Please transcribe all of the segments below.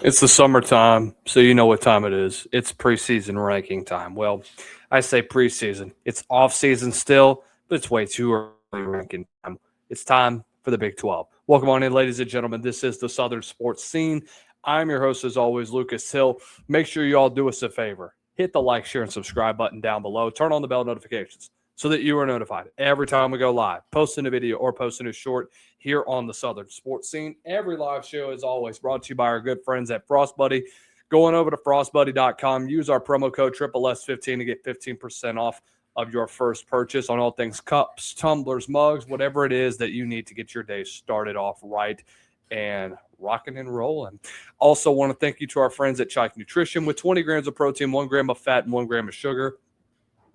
It's the summertime, so you know what time it is. It's preseason ranking time. Well, I say preseason. It's off season still, but it's way too early ranking time. It's time for the Big 12. Welcome on in, ladies and gentlemen. This is the Southern Sports Scene. I'm your host, as always, Lucas Hill. Make sure you all do us a favor. Hit the like, share, and subscribe button down below. Turn on the bell notifications so that you are notified every time we go live, posting a video or posting a short here on the Southern Sports Scene. Every live show is always brought to you by our good friends at Frost Buddy. Going over to frostbuddy.com, use our promo code SSS15 to get 15% off of your first purchase on all things cups, tumblers, mugs, whatever it is that you need to get your day started off right and rocking and rolling. Also want to thank you to our friends at Chike Nutrition. With 20 grams of protein, 1 gram of fat, and 1 gram of sugar,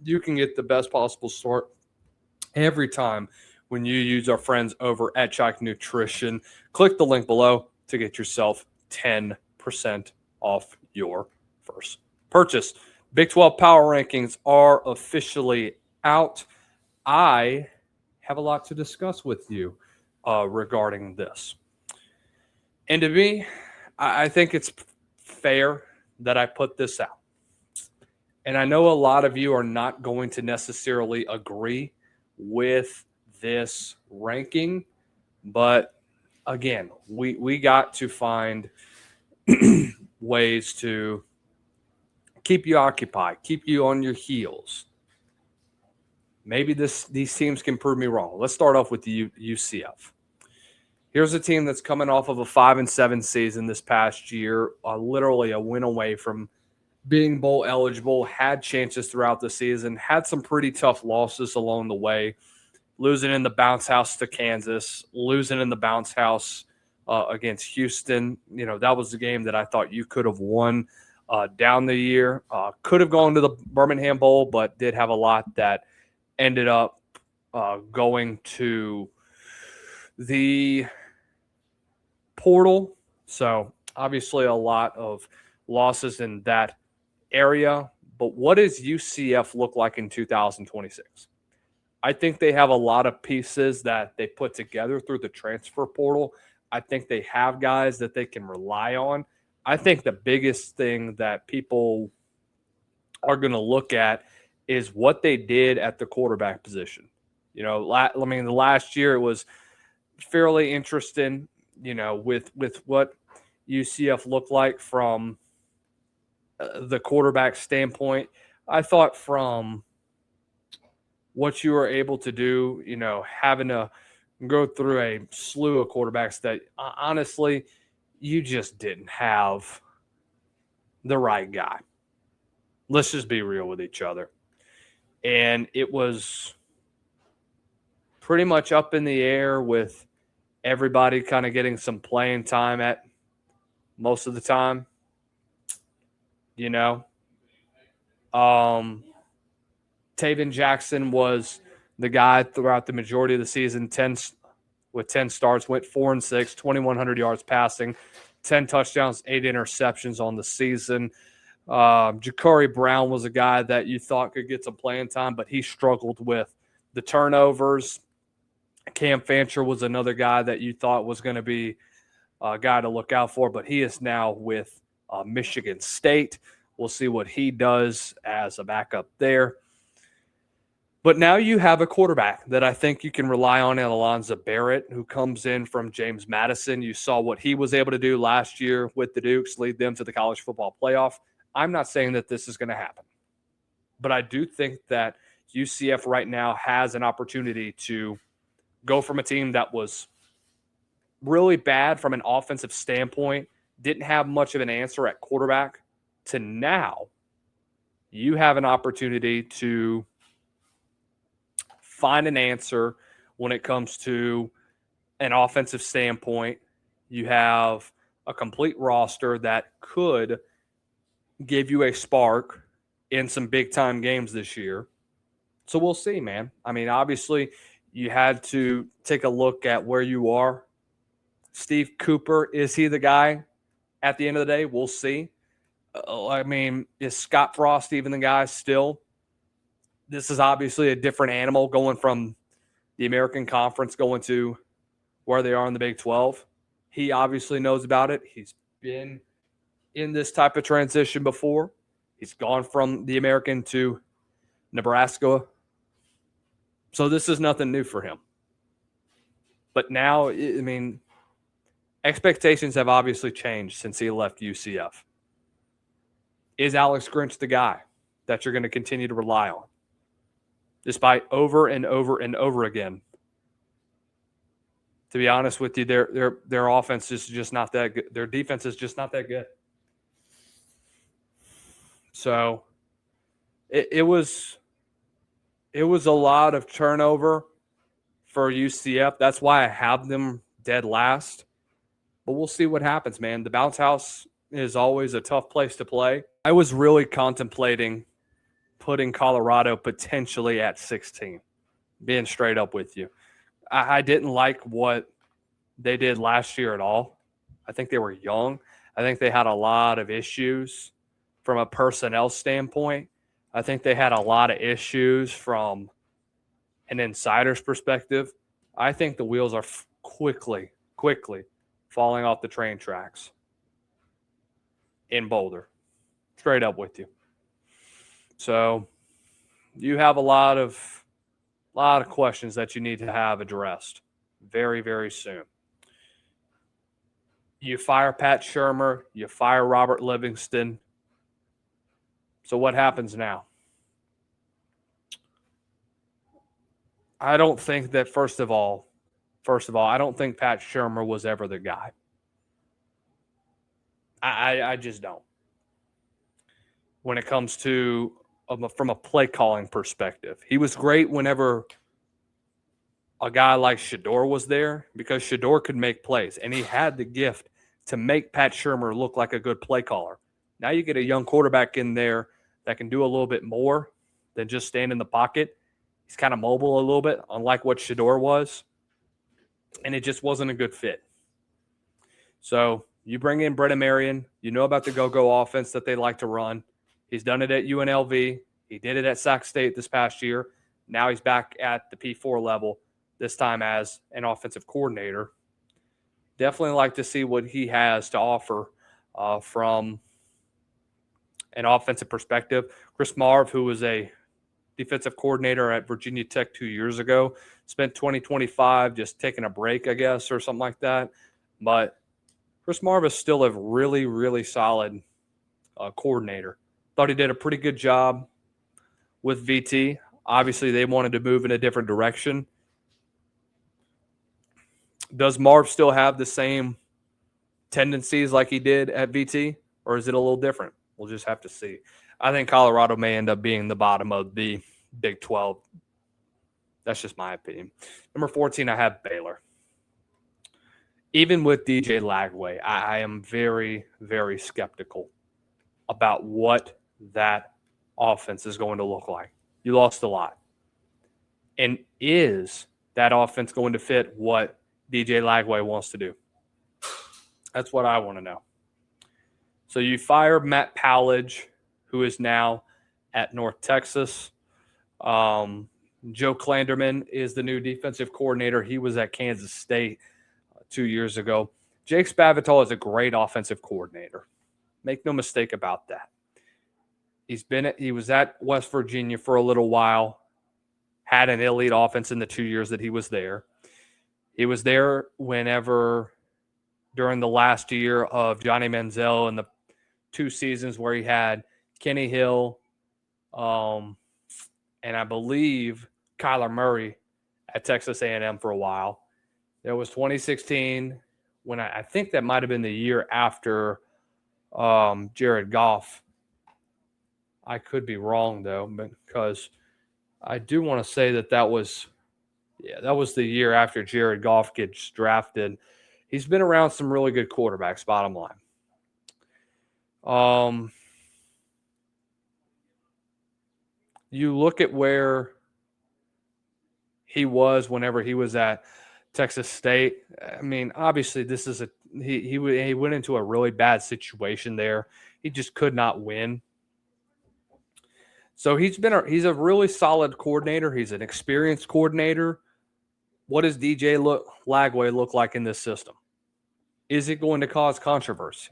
you can get the best possible start every time when you use our friends over at Chike Nutrition. Click the link below to get yourself 10% off your first purchase. Big 12 power rankings are officially out. I have a lot to discuss with you regarding this. And to me, I think it's fair that I put this out. And I know a lot of you are not going to necessarily agree with this ranking, but again, we got to find ways to keep you occupied, keep you on your heels. Maybe these teams can prove me wrong. Let's start off with the UCF. Here's a team that's coming off of a 5-7 season this past year, literally a win away from being bowl eligible, had chances throughout the season, had some pretty tough losses along the way, losing in the bounce house to Kansas, losing in the bounce house against Houston. You know, that was the game that I thought you could have won down the year. Could have gone to the Birmingham Bowl, but did have a lot that ended up going to the portal. So obviously a lot of losses in that area. But what does UCF look like in 2026? I think they have a lot of pieces that they put together through the transfer portal. I think they have guys that they can rely on. I think the biggest thing that people are going to look at is what they did at the quarterback position. You know, the last year it was fairly interesting, you know, with what UCF looked like from the quarterback standpoint. I thought from what you were able to do, you know, having to go through a slew of quarterbacks that honestly you just didn't have the right guy. Let's just be real with each other. And it was pretty much up in the air with everybody kind of getting some playing time at most of the time. You know, Taven Jackson was the guy throughout the majority of the season, 10 starts, went 4-6, 2,100 yards passing, 10 touchdowns, 8 interceptions on the season. Ja'Cory Brown was a guy that you thought could get some playing time, but he struggled with the turnovers. Cam Fancher was another guy that you thought was going to be a guy to look out for, but he is now with Michigan State. We'll see what he does as a backup there. But now you have a quarterback that I think you can rely on in Alonzo Barrett, who comes in from James Madison. You saw what he was able to do last year with the Dukes, lead them to the college football playoff. I'm not saying that this is going to happen, but I do think that UCF right now has an opportunity to go from a team that was really bad from an offensive standpoint, didn't have much of an answer at quarterback, to now you have an opportunity to find an answer when it comes to an offensive standpoint. You have a complete roster that could give you a spark in some big-time games this year. So we'll see, man. I mean, obviously, you had to take a look at where you are. Steve Cooper, is he the guy at the end of the day? We'll see. I mean, is Scott Frost even the guy still? This is obviously a different animal going from the American Conference going to where they are in the Big 12. He obviously knows about it. He's been in this type of transition before. He's gone from the American to Nebraska. So this is nothing new for him. But now, I mean, expectations have obviously changed since he left UCF. Is Alex Grinch the guy that you're going to continue to rely on? Despite over and over and over again, to be honest with you, their offense is just not that good. Their defense is just not that good. So it was a lot of turnover for UCF. That's why I have them dead last. But we'll see what happens, man. The bounce house is always a tough place to play. I was really contemplating putting Colorado potentially at 16, being straight up with you. I didn't like what they did last year at all. I think they were young. I think they had a lot of issues from a personnel standpoint. I think they had a lot of issues from an insider's perspective. I think the wheels are quickly falling off the train tracks in Boulder. Straight up with you. So you have a lot of questions that you need to have addressed very, very soon. You fire Pat Shurmur, you fire Robert Livingston. So what happens now? I don't think that, first of all, I don't think Pat Shurmur was ever the guy. I just don't. When it comes to from a play calling perspective, he was great whenever a guy like Shedeur was there, because Shedeur could make plays, and he had the gift to make Pat Shurmur look like a good play caller. Now you get a young quarterback in there that can do a little bit more than just stand in the pocket. He's kind of mobile a little bit, unlike what Shedeur was, and it just wasn't a good fit. So you bring in Brendan Marion. You know about the go-go offense that they like to run. He's done it at UNLV. He did it at Sac State this past year. Now he's back at the P4 level, this time as an offensive coordinator. Definitely like to see what he has to offer from an offensive perspective. Chris Marv, who was a defensive coordinator at Virginia Tech 2 years ago, spent 2025 just taking a break, I guess, or something like that. But Chris Marv is still a really, really solid coordinator. Thought he did a pretty good job with VT. Obviously, they wanted to move in a different direction. Does Marv still have the same tendencies like he did at VT, or is it a little different? We'll just have to see. I think Colorado may end up being the bottom of the Big 12. That's just my opinion. Number 14, I have Baylor. Even with DJ Lagway, I am very, very skeptical about what that offense is going to look like. You lost a lot. And is that offense going to fit what DJ Lagway wants to do? That's what I want to know. So you fire Matt Powledge, who is now at North Texas. Joe Klanderman is the new defensive coordinator. He was at Kansas State 2 years ago. Jake Spavital is a great offensive coordinator. Make no mistake about that. He was at West Virginia for a little while, had an elite offense in the 2 years that he was there. He was there during the last year of Johnny Manziel and the 2 seasons where he had Kenny Hill and I believe Kyler Murray at Texas A&M for a while. There was 2016 when I think that might have been the year after Jared Goff. I could be wrong, though, because I do want to say that was the year after Jared Goff gets drafted. He's been around some really good quarterbacks, bottom line. You look at where he was whenever he was at Texas State. I mean, obviously, this is he went into a really bad situation there. He just could not win. So he's a really solid coordinator. He's an experienced coordinator. What does DJ Lagway look like in this system? Is it going to cause controversy?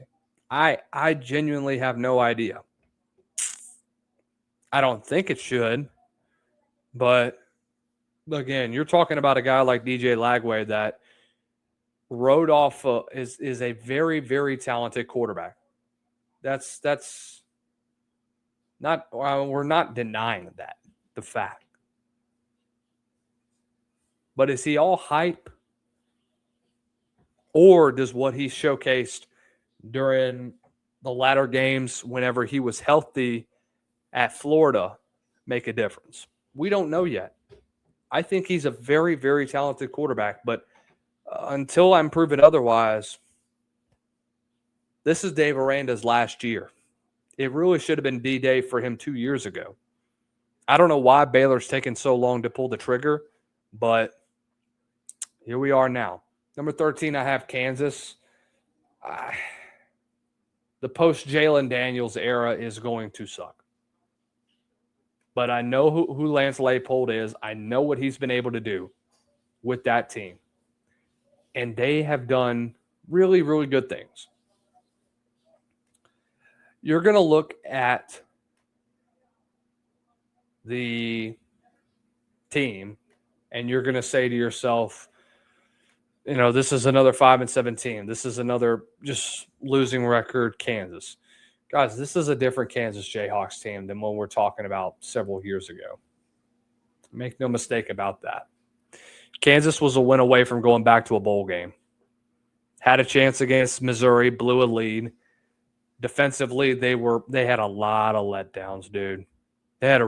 I genuinely have no idea. I don't think it should, but again, you're talking about a guy like DJ Lagway that rode off is a very, very talented quarterback. That's not we're not denying that the fact. But is he all hype, or does what he showcased during the latter games whenever he was healthy at Florida make a difference? We don't know yet. I think he's a very, very talented quarterback, but until I'm proven otherwise, this is Dave Aranda's last year. It really should have been D-Day for him 2 years ago. I don't know why Baylor's taken so long to pull the trigger, but here we are now. Number 13, I have Kansas. The post-Jalen Daniels era is going to suck. But I know who Lance Leipold is. I know what he's been able to do with that team. And they have done really, really good things. You're going to look at the team and you're going to say to yourself, you know, this is another 5-17. This is another just losing record Kansas. Guys, this is a different Kansas Jayhawks team than what we're talking about several years ago. Make no mistake about that. Kansas was a win away from going back to a bowl game. Had a chance against Missouri, blew a lead. Defensively, they had a lot of letdowns, dude. They had a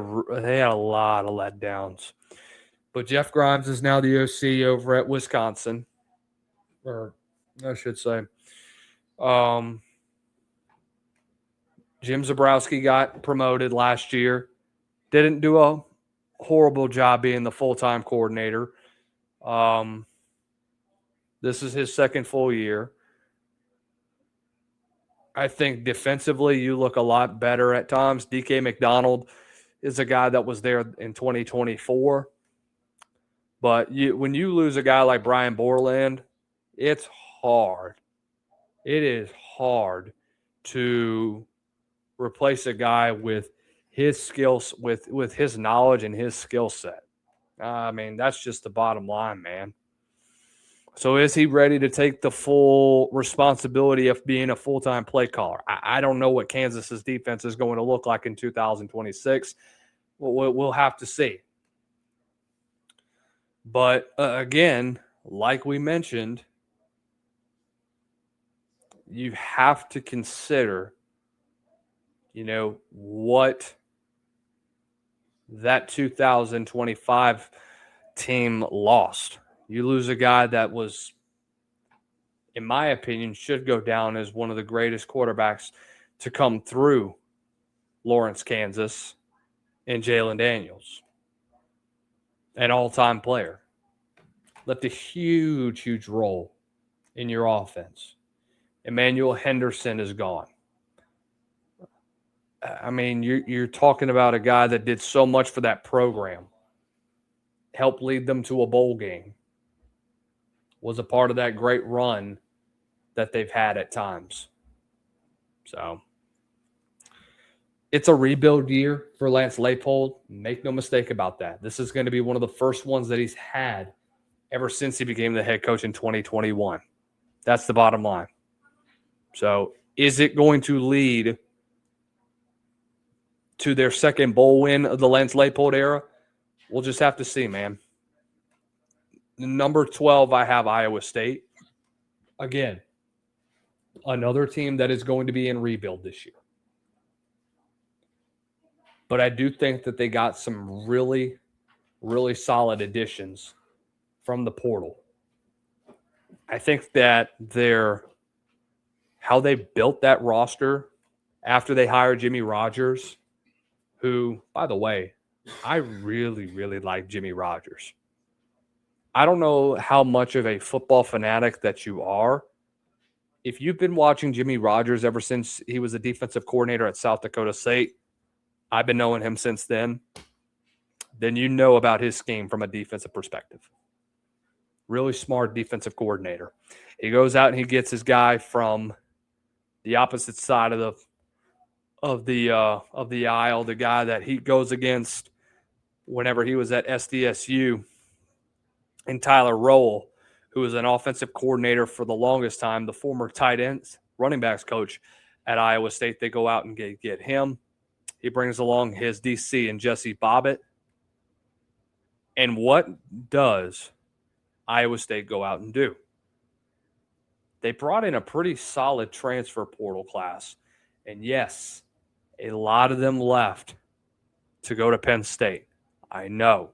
lot of letdowns. But Jeff Grimes is now the OC over at Wisconsin, or I should say. Jim Zabrowski got promoted last year. Didn't do a horrible job being the full-time coordinator. This is his second full year. I think defensively you look a lot better at times. DK McDonald is a guy that was there in 2024. But when you lose a guy like Brian Borland, it's hard. It is hard to replace a guy with his skills, with his knowledge and his skill set. I mean, that's just the bottom line, man. So is he ready to take the full responsibility of being a full-time play caller? I don't know what Kansas's defense is going to look like in 2026. We'll have to see. But again, like we mentioned, you have to consider, you know, what that 2025 team lost. You lose a guy that was, in my opinion, should go down as one of the greatest quarterbacks to come through Lawrence, Kansas, and Jalen Daniels. An all-time player. Left a huge, huge role in your offense. Emmanuel Henderson is gone. I mean, you're talking about a guy that did so much for that program. Helped lead them to a bowl game. Was a part of that great run that they've had at times. So it's a rebuild year for Lance Leipold. Make no mistake about that. This is going to be one of the first ones that he's had ever since he became the head coach in 2021. That's the bottom line. So is it going to lead to their second bowl win of the Lance Leipold era? We'll just have to see, man. Number 12, I have Iowa State. Again, another team that is going to be in rebuild this year. But I do think that they got some really, really solid additions from the portal. I think that how they built that roster after they hired Jimmy Rogers, who, by the way, I really, really like Jimmy Rogers. I don't know how much of a football fanatic that you are. If you've been watching Jimmy Rogers ever since he was a defensive coordinator at South Dakota State, I've been knowing him since then you know about his scheme from a defensive perspective. Really smart defensive coordinator. He goes out and he gets his guy from the opposite side of the aisle, the guy that he goes against whenever he was at SDSU, and Tyler Rowell, who was an offensive coordinator for the longest time, the former tight ends, running backs coach at Iowa State. They go out and get him. He brings along his DC and Jesse Bobbitt. And what does Iowa State go out and do? They brought in a pretty solid transfer portal class. And yes, a lot of them left to go to Penn State. I know.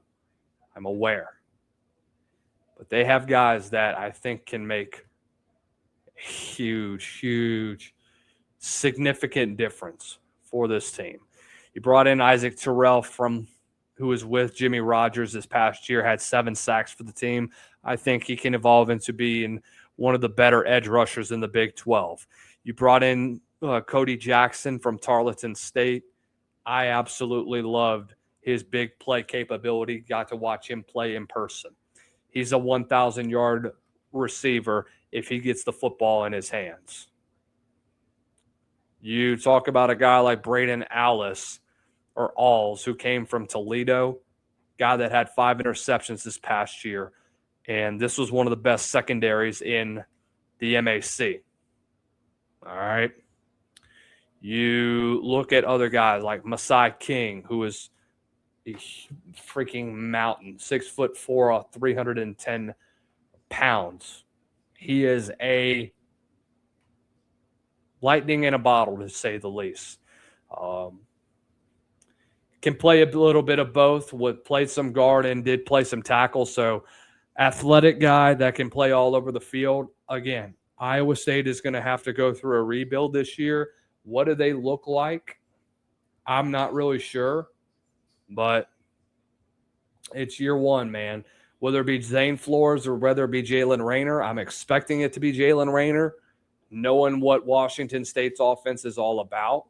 I'm aware. But they have guys that I think can make a huge, significant difference for this team. You brought in Isaac Terrell who was with Jimmy Rogers this past year, had 7 sacks for the team. I think he can evolve into being one of the better edge rushers in the Big 12. You brought in Cody Jackson from Tarleton State. I absolutely loved his big play capability. Got to watch him play in person. He's a 1,000-yard receiver if he gets the football in his hands. You talk about a guy like Braden Allis or Alls, who came from Toledo, guy that had 5 interceptions this past year. And this was one of the best secondaries in the MAC. All right. You look at other guys like Masai King, who is a freaking mountain, 6'4", 310 pounds. He is a lightning in a bottle, to say the least. Can play a little bit of both. Played some guard and did play some tackle. So athletic guy that can play all over the field. Again, Iowa State is going to have to go through a rebuild this year. What do they look like? I'm not really sure, but it's year one, man. Whether it be Zane Flores or whether it be Jalen Rayner, I'm expecting it to be Jalen Rayner, knowing what Washington State's offense is all about,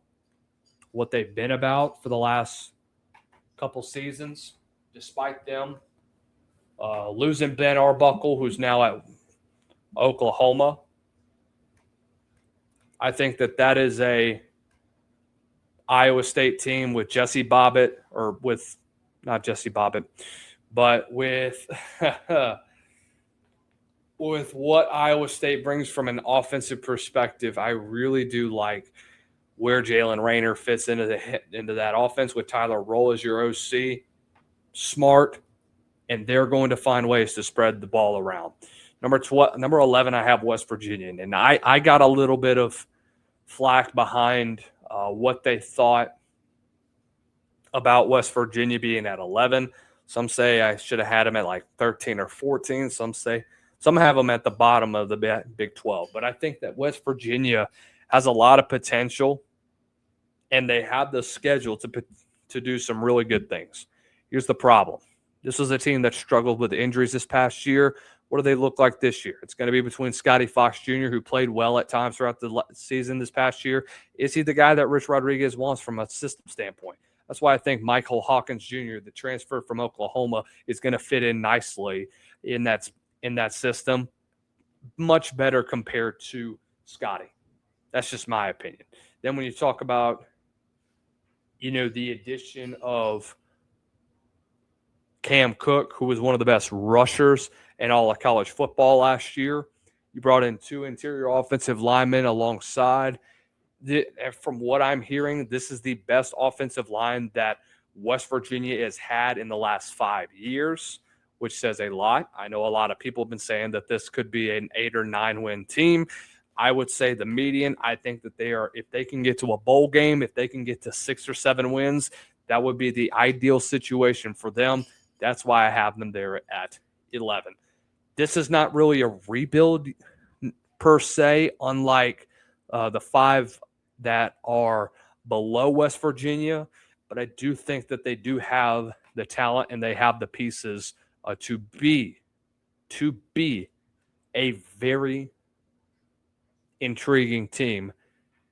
what they've been about for the last couple seasons, despite them losing Ben Arbuckle, who's now at Oklahoma. I think that is a Iowa State team with Jesse Bobbitt, or with not Jesse Bobbitt, but with with what Iowa State brings from an offensive perspective. I really do like where Jalen Rayner fits into that offense with Tyler Rowell as your OC. Smart, and they're going to find ways to spread the ball around. Number 11, I have West Virginia, and I got a little bit of flack behind what they thought about West Virginia being at 11. Some say I should have had them at like 13 or 14. Some have them at the bottom of the Big 12. But I think that West Virginia has a lot of potential, and they have the schedule to do some really good things. Here's the problem. This was a team that struggled with injuries this past year. What do they look like this year? It's going to be between Scotty Fox Jr., who played well at times throughout the season this past year. Is he the guy that Rich Rodriguez wants from a system standpoint? That's why I think Michael Hawkins Jr., the transfer from Oklahoma, is going to fit in nicely in that system. Much better compared to Scotty. That's just my opinion. Then when you talk about, the addition of Cam Cook, who was one of the best rushers in all of college football last year, you brought in 2 interior offensive linemen alongside. From what I'm hearing, this is the best offensive line that West Virginia has had in the last 5 years, which says a lot. I know a lot of people have been saying that this could be an 8 or 9 win team. I would say the median, I think that if they can get to a bowl game, if they can get to 6 or 7 wins, that would be the ideal situation for them. That's why I have them there at 11. This is not really a rebuild per se, unlike the 5 that are below West Virginia. But I do think that they do have the talent and they have the pieces to be a very intriguing team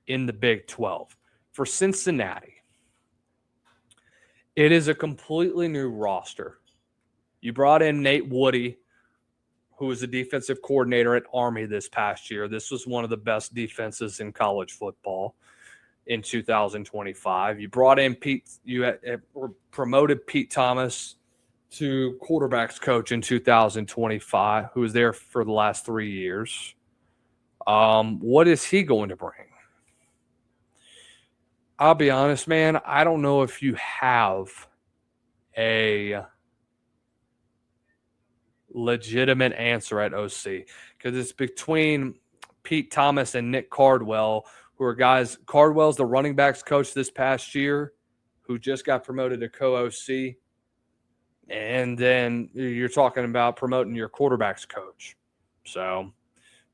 in the Big 12. For Cincinnati, it is a completely new roster. You brought in Nate Woody who was the defensive coordinator at Army this past year. This was one of the best defenses in college football in 2025. You brought in promoted Pete Thomas to quarterbacks coach in 2025, who was there for the last 3 years. What is he going to bring? I'll be honest, man. I don't know if you have a legitimate answer at OC, because it's between Pete Thomas and Nick Cardwell, who are guys. Cardwell's the running backs coach this past year, who just got promoted to co-OC. And then you're talking about promoting your quarterbacks coach. So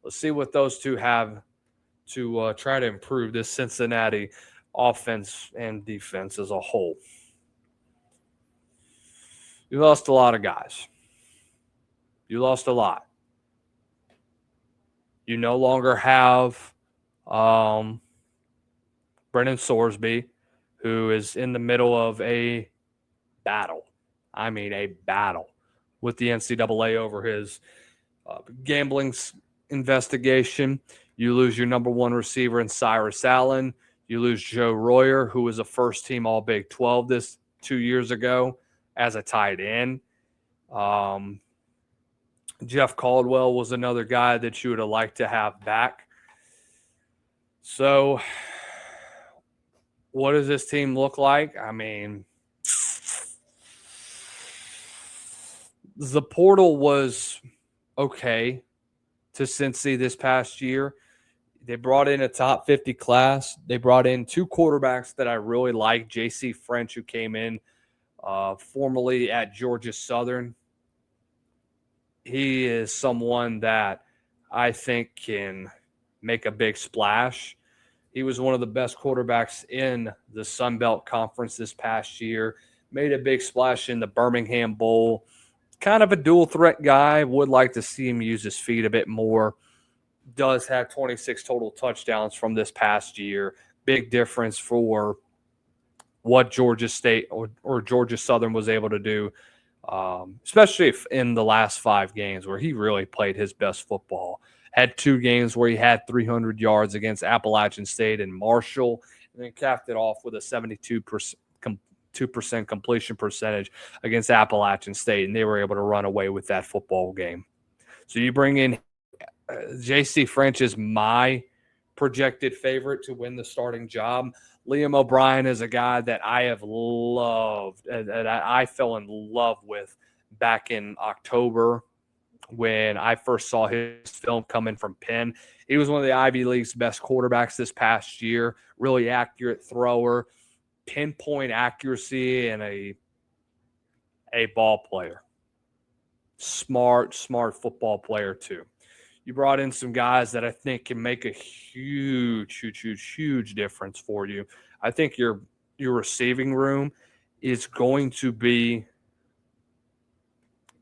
let's see what those two have to try to improve this Cincinnati offense and defense as a whole. You lost a lot of guys. You lost a lot. You no longer have Brendan Sorsby, who is in the middle of a battle. I mean, a battle with the NCAA over his gambling investigation. You lose your number one receiver in Cyrus Allen. You lose Joe Royer, who was a first-team All-Big 12 this 2 years ago as a tight end. Jeff Caldwell was another guy that you would have liked to have back. So what does this team look like? I mean, the portal was okay to Cincy this past year. They brought in a top 50 class. They brought in two quarterbacks that I really like. J.C. French, who came in formerly at Georgia Southern. He is someone that I think can make a big splash. He was one of the best quarterbacks in the Sun Belt Conference this past year. Made a big splash in the Birmingham Bowl. Kind of a dual threat guy. Would like to see him use his feet a bit more. Does have 26 total touchdowns from this past year. Big difference for what Georgia State or Georgia Southern was able to do, especially in the last 5 games where he really played his best football. Had 2 games where he had 300 yards against Appalachian State and Marshall, and then capped it off with a 72% completion percentage against Appalachian State, and they were able to run away with that football game. So you bring in J.C. French is my projected favorite to win the starting job. Liam O'Brien is a guy that I have loved and I fell in love with back in October when I first saw his film coming from Penn. He was one of the Ivy League's best quarterbacks this past year. Really accurate thrower, pinpoint accuracy, and a ball player. Smart football player too. You brought in some guys that I think can make a huge difference for you. I think your receiving room is going to be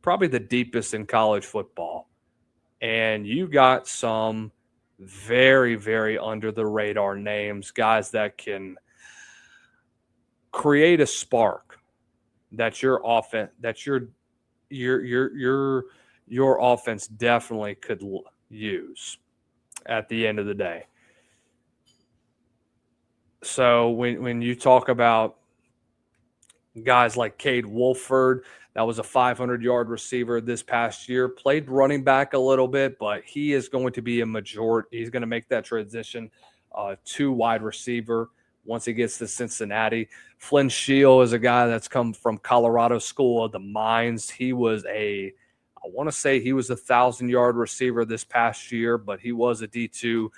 probably the deepest in college football. And you got some very, very under the radar names, guys that can create a spark that your offense, that your offense definitely could use at the end of the day. So when you talk about guys like Cade Wolford, that was a 500-yard receiver this past year, played running back a little bit, but he is going to be a majority. He's going to make that transition to wide receiver once he gets to Cincinnati. Flynn Shield is a guy that's come from Colorado School of the Mines. He was I want to say he was a 1,000-yard receiver this past year, but he was a D2,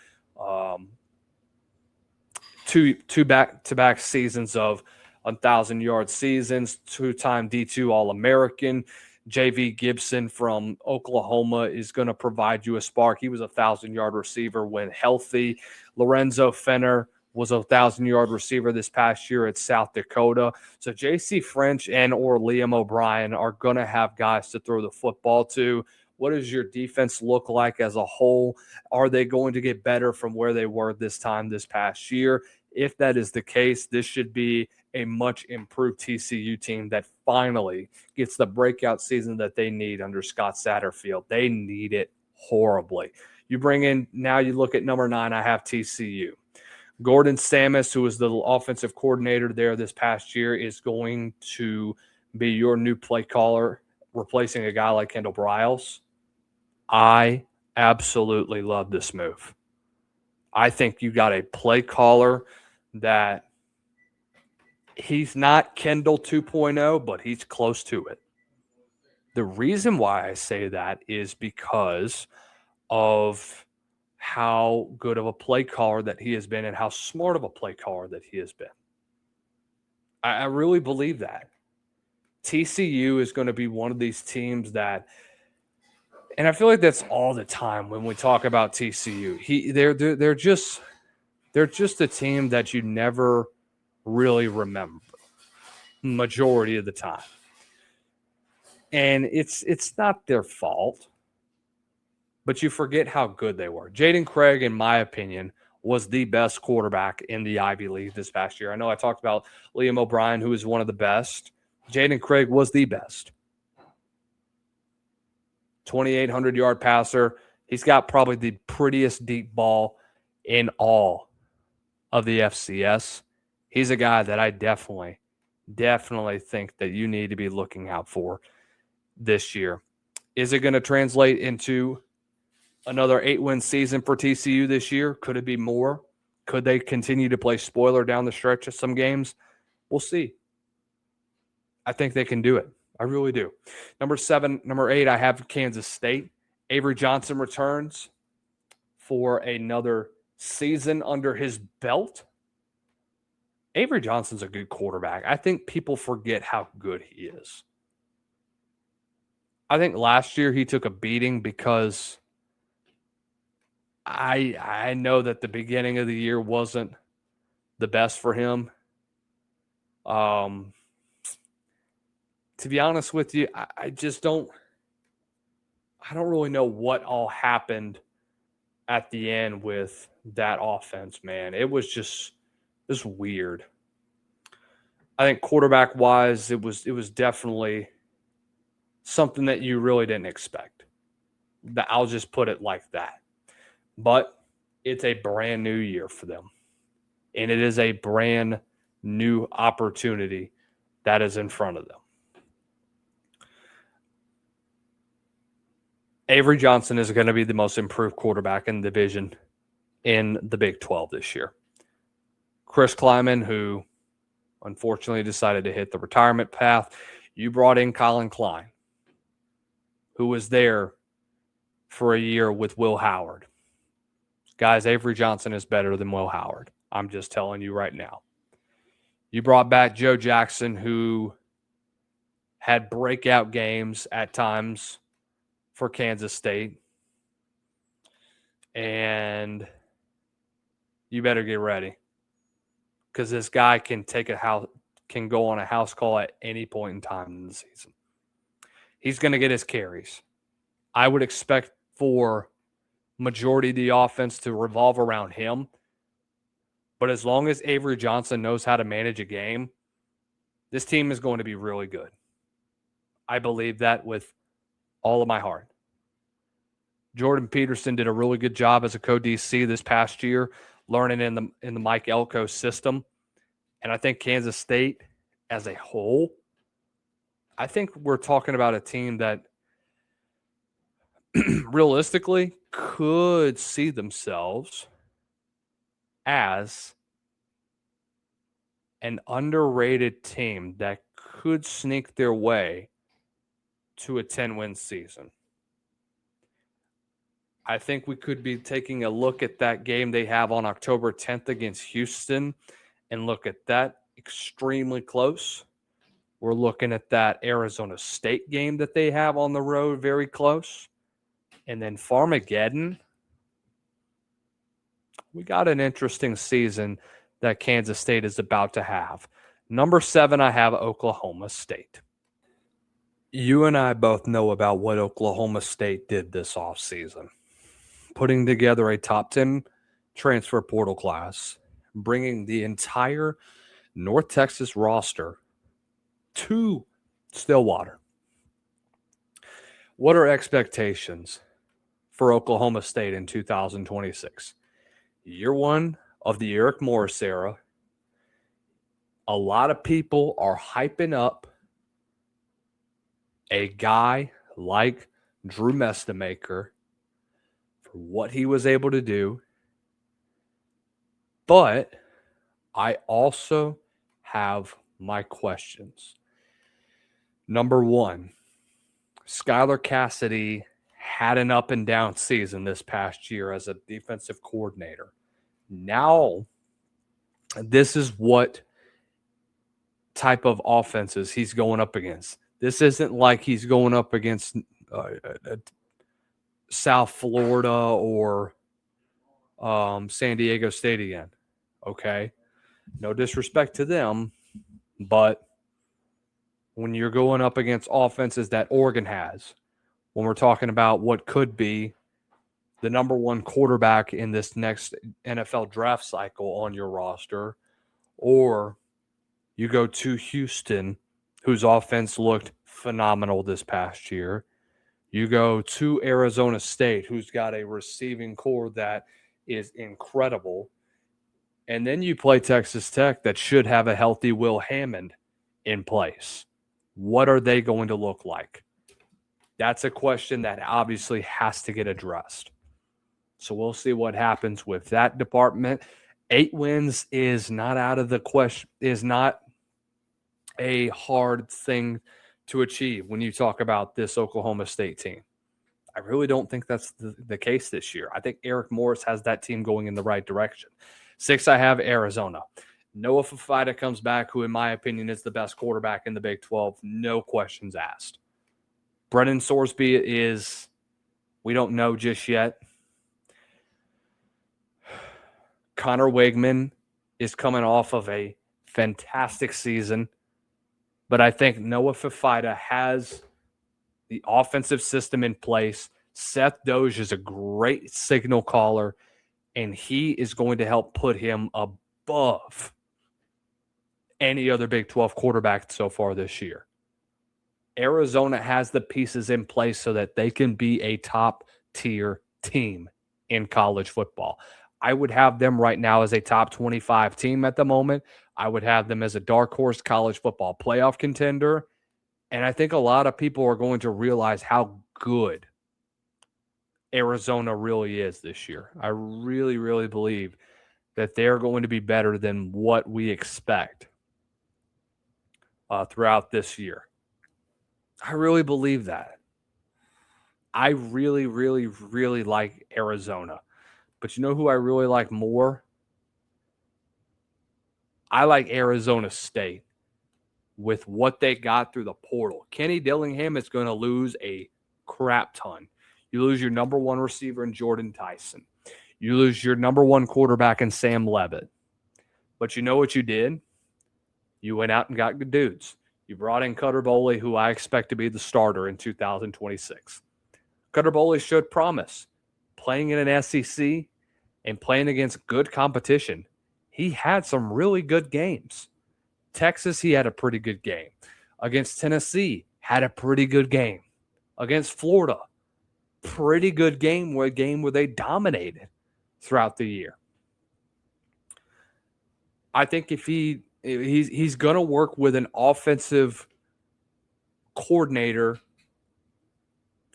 two back-to-back seasons of 1,000-yard seasons, 2-time D2 All-American. J.V. Gibson from Oklahoma is going to provide you a spark. He was a 1,000-yard receiver when healthy. Lorenzo Fenner was a 1,000-yard receiver this past year at South Dakota. So J.C. French and or Liam O'Brien are going to have guys to throw the football to. What does your defense look like as a whole? Are they going to get better from where they were this time this past year? If that is the case, this should be a much improved TCU team that finally gets the breakout season that they need under Scott Satterfield. They need it horribly. You bring in, now you look at number 9, I have TCU. Gordon Samus, who was the offensive coordinator there this past year, is going to be your new play caller, replacing a guy like Kendall Briles. I absolutely love this move. I think you got a play caller that he's not Kendall 2.0, but he's close to it. The reason why I say that is because of how good of a play caller that he has been and how smart of a play caller that he has been. I really believe that. TCU is going to be one of these teams that, and I feel like that's all the time when we talk about TCU. They're just a team that you never really remember majority of the time. And it's not their fault, but you forget how good they were. Jaden Craig, in my opinion, was the best quarterback in the Ivy League this past year. I know I talked about Liam O'Brien, who is one of the best. Jaden Craig was the best. 2,800-yard passer. He's got probably the prettiest deep ball in all of the FCS. He's a guy that I definitely think that you need to be looking out for this year. Is it going to translate into another 8-win season for TCU this year? Could it be more? Could they continue to play spoiler down the stretch of some games? We'll see. I think they can do it. I really do. Number 8, I have Kansas State. Avery Johnson returns for another season under his belt. Avery Johnson's a good quarterback. I think people forget how good he is. I think last year he took a beating because I know that the beginning of the year wasn't the best for him. To be honest with you, I don't really know what all happened at the end with that offense, man. It was weird. I think quarterback-wise, it was definitely something that you really didn't expect. I'll just put it like that. But it's a brand new year for them. And it is a brand new opportunity that is in front of them. Avery Johnson is going to be the most improved quarterback in the division in the Big 12 this year. Chris Kleiman, who unfortunately decided to hit the retirement path, you brought in Colin Klein, who was there for a year with Will Howard. Guys, Avery Johnson is better than Will Howard. I'm just telling you right now. You brought back Joe Jackson, who had breakout games at times for Kansas State. And you better get ready, because this guy can go on a house call at any point in time in the season. He's going to get his carries. I would expect for majority of the offense to revolve around him. But as long as Avery Johnson knows how to manage a game, this team is going to be really good. I believe that with all of my heart. Jordan Peterson did a really good job as a co-DC this past year, learning in the Mike Elko system. And I think Kansas State as a whole, I think we're talking about a team that realistically could see themselves as an underrated team that could sneak their way to a 10-win season. I think we could be taking a look at that game they have on October 10th against Houston and look at that extremely close. We're looking at that Arizona State game that they have on the road very close. And then Farmageddon. We got an interesting season that Kansas State is about to have. Number 7, I have Oklahoma State. You and I both know about what Oklahoma State did this offseason. Putting together a top 10 transfer portal class, bringing the entire North Texas roster to Stillwater. What are expectations for Oklahoma State in 2026? Year one of the Eric Morris era. A lot of people are hyping up a guy like Drew Mestamaker for what he was able to do. But I also have my questions. Number one, Skylar Cassidy had an up and down season this past year as a defensive coordinator. Now, this is what type of offenses he's going up against. This isn't like he's going up against South Florida or San Diego State again. Okay? No disrespect to them, but when you're going up against offenses that Oregon has, when we're talking about what could be the number one quarterback in this next NFL draft cycle on your roster, or you go to Houston, whose offense looked phenomenal this past year. You go to Arizona State, who's got a receiving core that is incredible. And then you play Texas Tech that should have a healthy Will Hammond in place. What are they going to look like? That's a question that obviously has to get addressed. So we'll see what happens with that department. 8 wins is not out of the question, is not a hard thing to achieve when you talk about this Oklahoma State team. I really don't think that's the case this year. I think Eric Morris has that team going in the right direction. 6, I have Arizona. Noah Fafita comes back, who in my opinion is the best quarterback in the Big 12. No questions asked. Brendan Sorsby is, we don't know just yet. Connor Wigman is coming off of a fantastic season. But I think Noah Fafita has the offensive system in place. Seth Doge is a great signal caller, and he is going to help put him above any other Big 12 quarterback so far this year. Arizona has the pieces in place so that they can be a top-tier team in college football. I would have them right now as a top 25 team at the moment. I would have them as a dark horse college football playoff contender. And I think a lot of people are going to realize how good Arizona really is this year. I really, really believe that they're going to be better than what we expect throughout this year. I really believe that. I really, really, really like Arizona. But you know who I really like more? I like Arizona State with what they got through the portal. Kenny Dillingham is going to lose a crap ton. You lose your number one receiver in Jordan Tyson. You lose your number one quarterback in Sam Levitt. But you know what you did? You went out and got good dudes. You brought in Cutter Boley, who I expect to be the starter in 2026. Cutter Boley showed promise. Playing in an SEC and playing against good competition, he had some really good games. Texas, he had a pretty good game. Against Tennessee, had a pretty good game. Against Florida, pretty good game where they dominated throughout the year. I think if he's going to work with an offensive coordinator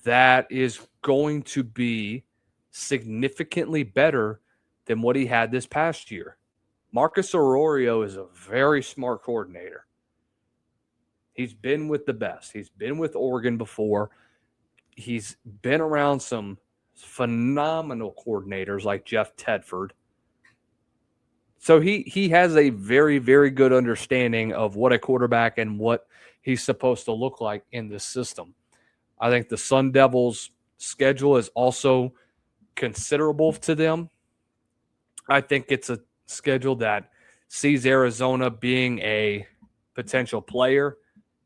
that is going to be significantly better than what he had this past year. Marcus Arroyo is a very smart coordinator. He's been with the best. He's been with Oregon before. He's been around some phenomenal coordinators like Jeff Tedford. So he has a very, very good understanding of what a quarterback and what he's supposed to look like in this system. I think the Sun Devils' schedule is also considerable to them. I think it's a schedule that sees Arizona being a potential player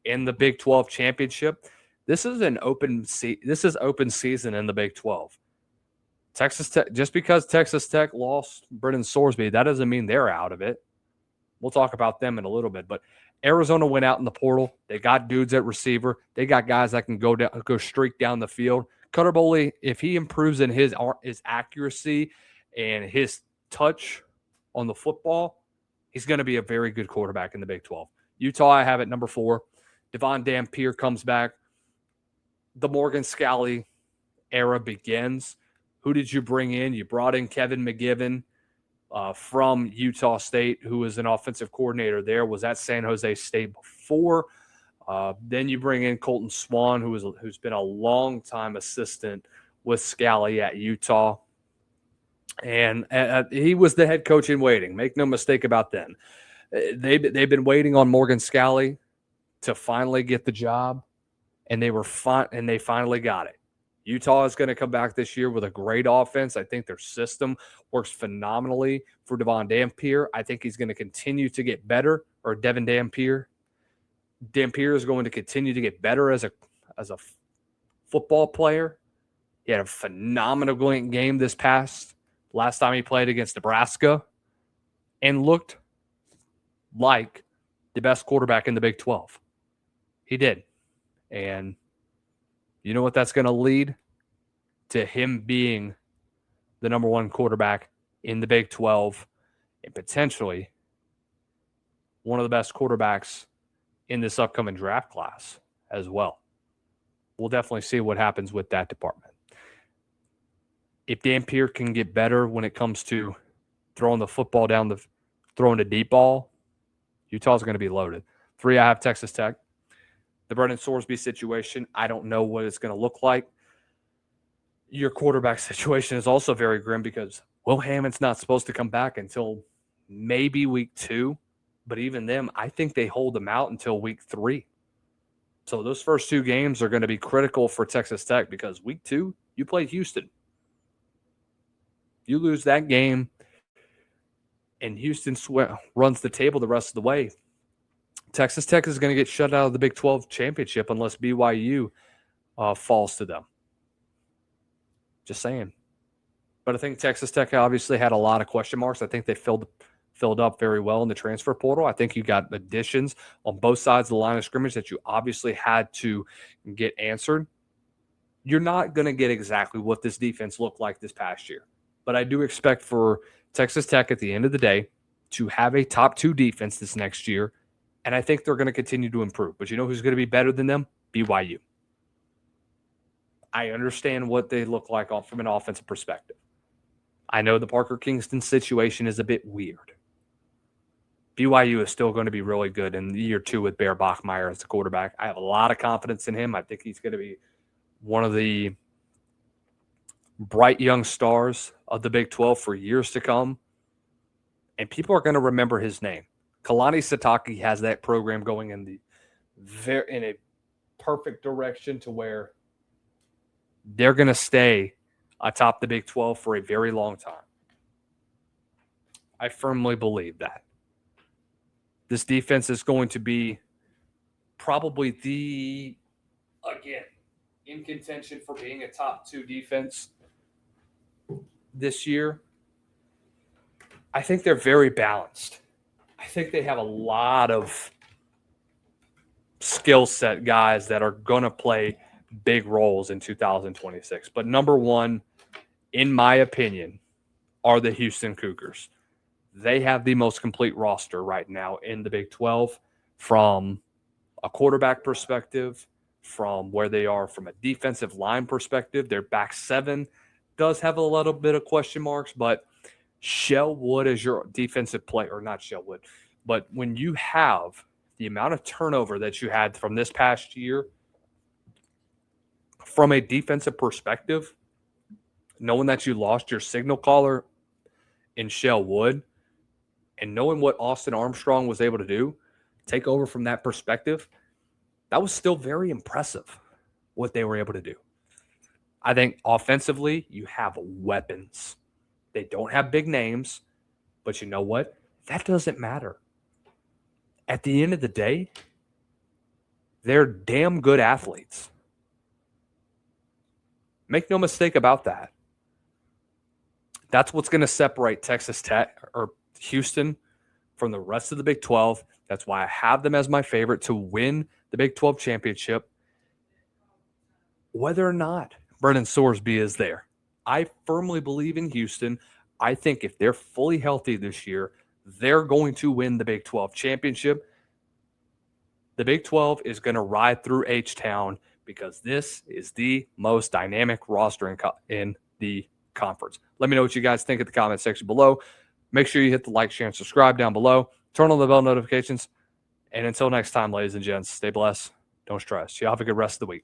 in the Big 12 championship. This is open season in the Big 12. Texas Tech, just because Texas Tech lost Brendan Sorsby, that doesn't mean they're out of it. We'll talk about them in a little bit, but Arizona went out in the portal. They got dudes at receiver. They got guys that can go streak down the field. Cutter Boley, if he improves in his accuracy and his touch on the football, he's going to be a very good quarterback in the Big 12. Utah, I have at number 4. Devon Dampier comes back. The Morgan Scalley era begins. Who did you bring in? You brought in Kevin McGivern from Utah State, who was an offensive coordinator there, was at San Jose State before. Then you bring in Colton Swan, who's been a long-time assistant with Scalley at Utah. And he was the head coach in waiting. Make no mistake about that. They've been waiting on Morgan Scalley to finally get the job, and they finally got it. Utah is going to come back this year with a great offense. I think their system works phenomenally for Devon Dampier. I think he's going to continue to get better, or Devin Dampier. Dampier is going to continue to get better as a football player. He had a phenomenal game this last time he played against Nebraska and looked like the best quarterback in the Big 12. He did. And you know what that's going to lead to? Him being the number 1 quarterback in the Big 12 and potentially one of the best quarterbacks in this upcoming draft class as well. We'll definitely see what happens with that department. If Dampier can get better when it comes to throwing the football throwing the deep ball, Utah's going to be loaded. 3, I have Texas Tech. The Brendan Sorsby situation, I don't know what it's going to look like. Your quarterback situation is also very grim because Will Hammond's not supposed to come back until maybe week 2. But even them, I think they hold them out until week 3. So those first 2 games are going to be critical for Texas Tech because week 2, you play Houston. You lose that game, and Houston runs the table the rest of the way. Texas Tech is going to get shut out of the Big 12 championship unless BYU falls to them. Just saying. But I think Texas Tech obviously had a lot of question marks. I think they filled up very well in the transfer portal. I think you got additions on both sides of the line of scrimmage that you obviously had to get answered. You're not going to get exactly what this defense looked like this past year. But I do expect for Texas Tech at the end of the day to have a top 2 defense this next year. And I think they're going to continue to improve. But you know who's going to be better than them? BYU. I understand what they look like from an offensive perspective. I know the Parker Kingston situation is a bit weird. BYU is still going to be really good in year 2 with Bear Bachmeier as the quarterback. I have a lot of confidence in him. I think he's going to be one of the bright young stars of the Big 12 for years to come. And people are going to remember his name. Kalani Sitake has that program going in a perfect direction to where they're going to stay atop the Big 12 for a very long time. I firmly believe that. This defense is going to be probably in contention for being a top 2 defense this year. I think they're very balanced. I think they have a lot of skill set guys that are going to play big roles in 2026. But number 1, in my opinion, are the Houston Cougars. They have the most complete roster right now in the Big 12 from a quarterback perspective, from where they are from a defensive line perspective. Their back 7 does have a little bit of question marks, but Shellwood is your defensive player, or not Shellwood, but when you have the amount of turnover that you had from this past year, from a defensive perspective, knowing that you lost your signal caller in Shellwood, and knowing what Austin Armstrong was able to do, take over from that perspective, that was still very impressive what they were able to do. I think offensively, you have weapons. They don't have big names, but you know what? That doesn't matter. At the end of the day, they're damn good athletes. Make no mistake about that. That's what's going to separate Texas Tech or Houston from the rest of the Big 12. That's why I have them as my favorite to win the Big 12 championship, whether or not Brendan Sorsby is there. I firmly believe in Houston. I think if they're fully healthy this year, they're going to win the Big 12 championship. The Big 12 is going to ride through H-Town because this is the most dynamic roster in the conference. Let me know what you guys think in the comment section below. Make sure you hit the like, share, and subscribe down below. Turn on the bell notifications. And until next time, ladies and gents, stay blessed. Don't stress. You have a good rest of the week.